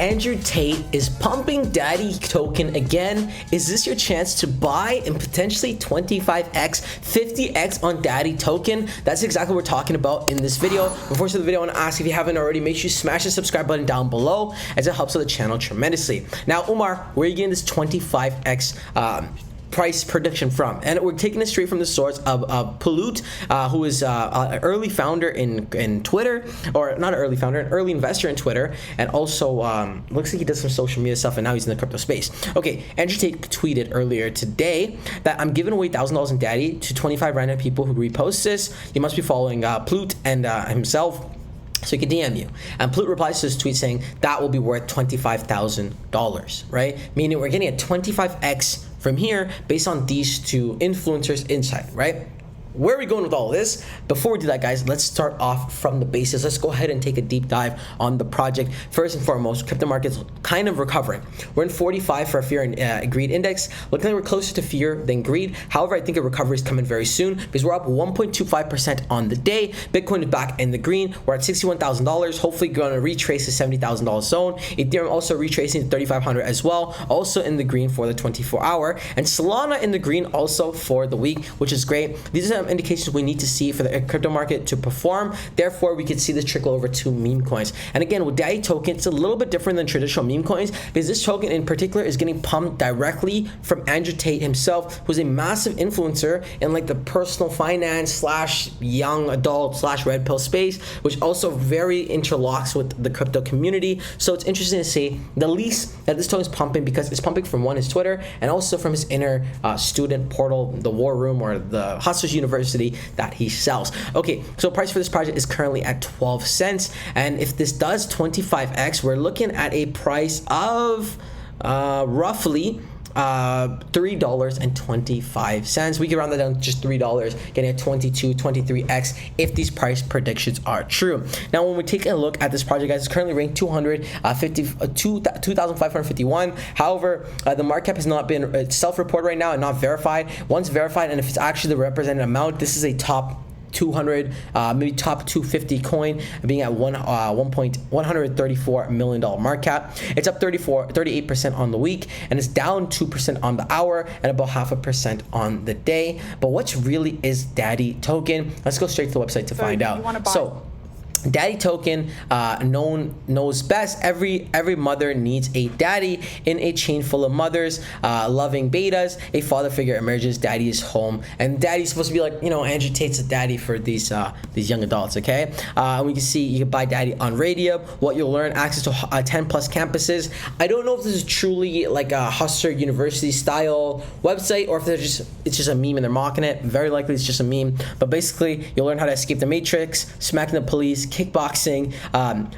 Andrew Tate is pumping Daddy token again. Is this your chance to buy and potentially 25x, 50x on Daddy token? That's exactly what we're talking about in this video. Before we start the video, I want to ask if you haven't already, make sure you smash the subscribe button down below as it helps with the channel tremendously. Now, Umar, where are you getting this 25x price prediction from? And we're taking it straight from the source of Tate, who is an early founder in Twitter, or not an early founder, an early investor in Twitter, and also looks like he does some social media stuff, and now he's in the crypto space. Okay, Andrew Tate tweeted earlier today that I'm giving away $1,000 in Daddy to 25 random people who repost this. You must be following Tate and himself, so he can DM you. And Tate replies to this tweet saying that will be worth $25,000, right? Meaning we're getting a 25x from here based on these two influencers' insight, right? Where are we going with all of this? Before we do that, guys, let's start off from the basis. Let's go ahead and take a deep dive on the project. First and foremost, crypto markets kind of recovering. We're in 45 for a fear and greed index. Looking like we're closer to fear than greed. However, I think a recovery is coming very soon because we're up 1.25% on the day. Bitcoin is back in the green. We're at $61,000. Hopefully going to retrace the $70,000 zone. Ethereum also retracing to 3,500 as well. Also in the green for the 24-hour. And Solana in the green also for the week, which is great. These are indications we need to see for the crypto market to perform. Therefore, we could see this trickle over to meme coins. And again, with Daddy token, it's a little bit different than traditional meme coins because this token in particular is getting pumped directly from Andrew Tate himself, who's a massive influencer in like the personal finance slash young adult slash red pill space, which also very interlocks with the crypto community. So it's interesting to see the least that this token is pumping, because it's pumping from one, his Twitter, and also from his inner student portal, the War Room, or the Hustlers University that he sells. Okay, so price for this project is currently at 12 cents, and if this does 25x, we're looking at a price of roughly $3.25. We can round that down to just $3, getting a 23x if these price predictions are true. Now, when we take a look at this project, guys, it's currently ranked 2,551. However, the market cap has not been self-reported right now and not verified. Once verified, and if it's actually the represented amount, this is a top 200, maybe top 250 coin, being at $134 million market cap. It's up 38% on the week, and it's down 2% on the hour, and about 0.5% on the day. But what's really is Daddy token? Let's go straight to the website to find out. So Daddy token, knows best. Every mother needs a daddy. In a chain full of mothers, loving betas, a father figure emerges. Daddy is home, and Daddy's supposed to be like, Andrew Tate's a daddy for these young adults. Okay, and we can see you can buy Daddy on Radium. What you'll learn: access to 10 plus campuses. I don't know if this is truly like a Hustler University style website, or if it's just a meme and they're mocking it. Very likely it's just a meme. But basically, you'll learn how to escape the matrix, smacking the police, kickboxing,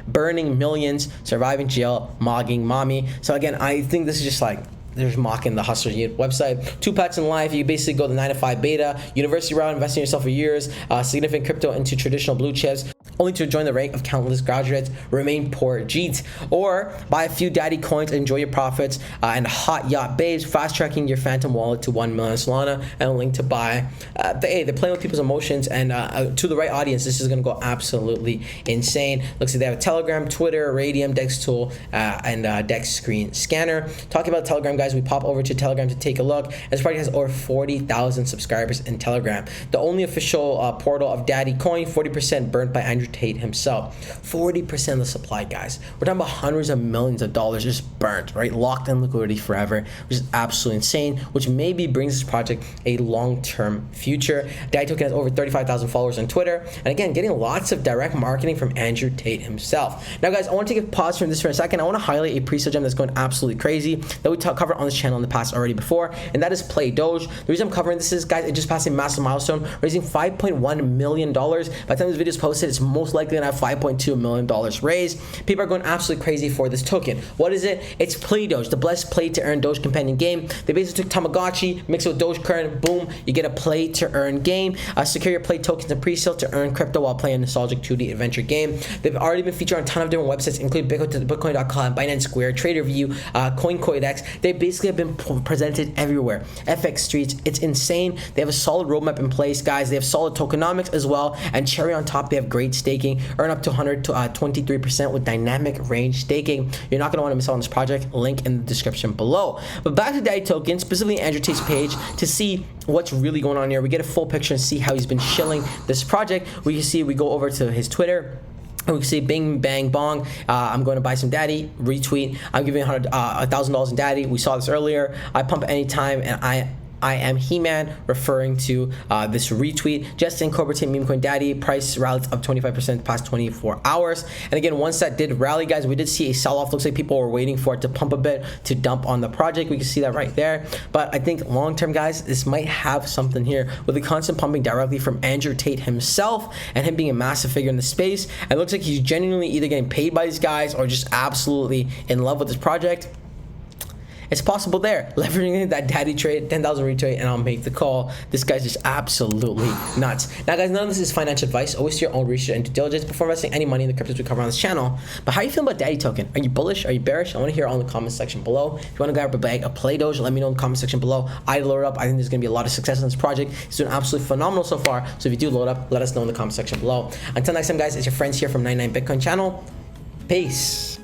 burning millions, surviving jail, mogging mommy. So again, I think this is just like they're just mocking the Hustler website. 2 paths in life. You basically go the 9 to 5 beta, university route, investing in yourself for years, significant crypto into traditional blue chips, only to join the rank of countless graduates, remain poor Jeets, or buy a few Daddy coins, enjoy your profits, and hot yacht babes, fast tracking your phantom wallet to 1 million Solana, and a link to buy. They're playing with people's emotions, and to the right audience, this is gonna go absolutely insane. Looks like they have a Telegram, Twitter, Radium, Dex tool, and Dex screen scanner. Talking about Telegram, guys, we pop over to Telegram to take a look. This project has over 40,000 subscribers in Telegram. The only official portal of Daddy coin, 40% burnt by Andrew Tate himself. 40% of the supply, guys. We're talking about hundreds of millions of dollars just burnt, right? Locked in liquidity forever, which is absolutely insane, which maybe brings this project a long-term future. Daddy token has over 35,000 followers on Twitter, and again, getting lots of direct marketing from Andrew Tate himself. Now, guys, I want to take a pause from this for a second. I want to highlight a pre-sale gem that's going absolutely crazy that we covered on this channel in the past already before, and that is Play Doge. The reason I'm covering this is, guys, it just passed a massive milestone, raising $5.1 million. By the time this video is posted, it's most likely gonna have $5.2 million raised. People are going absolutely crazy for this token. What is it? It's Play Doge, the blessed play to earn Doge companion game. They basically took Tamagotchi, mixed it with Dogecoin, boom, you get a play to earn game. Secure your play tokens in pre-sale to earn crypto while playing a nostalgic 2D adventure game. They've already been featured on a ton of different websites, including Bitcoin.com, Binance Square, TraderView, CoinCoindex. They basically have been presented everywhere. FX Streets, it's insane. They have a solid roadmap in place, guys. They have solid tokenomics as well, and cherry on top, they have great staking, earn up to 123% with dynamic range staking. You're not going to want to miss out on this project. Link in the description below. But back to Daddy Token, specifically Andrew Tate's page, to see what's really going on here. We get a full picture and see how he's been shilling this project. We can see, we go over to his Twitter, and we can see bing, bang, bong. I'm going to buy some Daddy, retweet. I'm giving $1,000 in Daddy. We saw this earlier. I pump anytime, and I am He-Man, referring to this retweet. Just incorporating meme coin Daddy, price rallies up 25% past 24 hours. And again, once that did rally, guys, we did see a sell-off. Looks like people were waiting for it to pump a bit to dump on the project. We can see that right there. But I think long-term, guys, this might have something here with the constant pumping directly from Andrew Tate himself and him being a massive figure in the space. And it looks like he's genuinely either getting paid by these guys or just absolutely in love with this project. It's possible there. Leveraging that Daddy trade, 10,000 retweet, and I'll make the call. This guy's just absolutely nuts. Now, guys, none of this is financial advice. Always do your own research and due diligence before investing any money in the cryptos we cover on this channel. But how are you feeling about Daddy Token? Are you bullish? Are you bearish? I want to hear all in the comment section below. If you want to grab a bag of Play Doge, let me know in the comment section below. I load it up. I think there's going to be a lot of success in this project. It's doing absolutely phenomenal so far. So if you do load up, let us know in the comment section below. Until next time, guys, it's your friends here from 99 Bitcoin channel. Peace.